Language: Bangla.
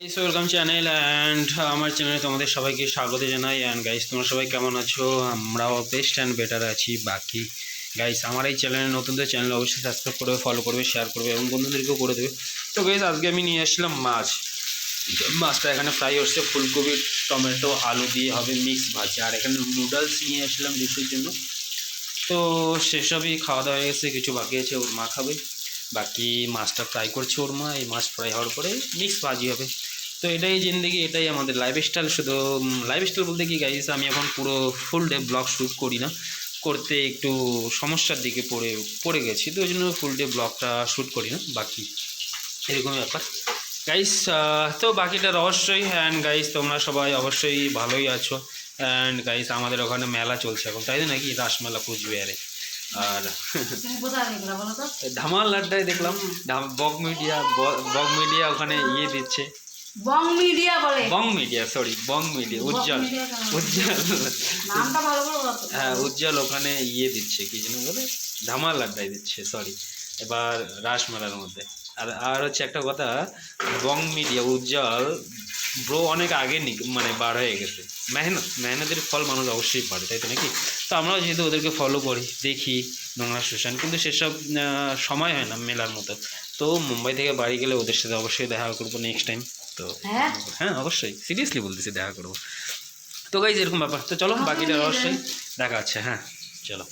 ওয়েলকাম চ্যানেল অ্যান্ড আমার চ্যানেলে তোমাদের সবাইকে স্বাগত জানাই। অ্যান্ড গাইস, তোমরা সবাই কেমন আছো? আমরাও বেস্ট অ্যান্ড বেটার আছি। বাকি গাইস, আমার এই চ্যানেলে নতুনদের চ্যানেল অবশ্যই সাবস্ক্রাইব করবে, ফলো করবে, শেয়ার করবে এবং বন্ধুদেরকেও করে দেবে। তো গাইস, আজকে আমি নিয়ে আসলাম মাছটা এখানে ফ্রাই হচ্ছে, ফুলকপি টমেটো আলু দিয়ে হবে মিক্স ভাজি। আর এখানে নুডলস নিয়ে আসলাম রিসুর জন্য। তো সেসবই খাওয়া দাওয়া হয়ে গেছে, কিছু বাকি আছে, ওর মা খাবে। বাকি মাছটা ফ্রাই করছে ওর মা। এই মাছ ফ্রাই হওয়ার পরে মিক্স ভাজি হবে। তো এটাই জিন্দেগি, এটাই আমাদের লাইফস্টাইল। শুধু লাইফস্টাইল বলতে কি গাইস, আমি এখন পুরো ফুল ডে ব্লগ শ্যুট করি না, করতে একটু সমস্যার দিকে পড়ে গেছি, তো ওই জন্য ফুল ডে ব্লগটা শ্যুট করি না। বাকি এরকমই ব্যাপার গাইস। তো বাকিটা রহস্যই। অ্যান্ড গাইস, তোমরা সবাই অবশ্যই ভালোই আছো। অ্যান্ড গাইস, আমাদের ওখানে মেলা চলছে এখন, তাই তো নাকি? রাসমেলা কুচবিহারে। আর ধামাল আড্ডায় দেখলাম বগ মিডিয়া ওখানে দিচ্ছে। বং মিডিয়া বলে, বং মিডিয়া, সরি, বং মিডিয়া। উজ্জ্বল নামটা ভালো করে বলো। হ্যাঁ, উজ্জ্বল ওখানে দিচ্ছে, কি যেন বলে, ধামাল আড্ডায় দিচ্ছে, সরি, এবার রাসমেলার মধ্যে। আর আর হচ্ছে একটা কথা, বং মিডিয়া উজ্জ্বল ব্রো অনেক আগে মানে বার হয়ে গেছে। মেহনতের ফল মানুষ অবশ্যই পারে, তাই তো নাকি? তো আমরাও যেহেতু ওদেরকে ফলো করি, দেখি নোংরা শোষণ, কিন্তু সেসব সময় হয় না মেলার মতো। তো মুম্বাই থেকে বাড়ি গেলে ওদের সাথে অবশ্যই দেখা করবো নেক্সট টাইম। তো হ্যাঁ, অবশ্যই সিরিয়াসলি বলতেছি, দেখা করবো। তো গাইজ, এরকম ব্যাপার। তো চলো, বাকিটা অবশ্যই দেখা আছে। হ্যাঁ, চলো।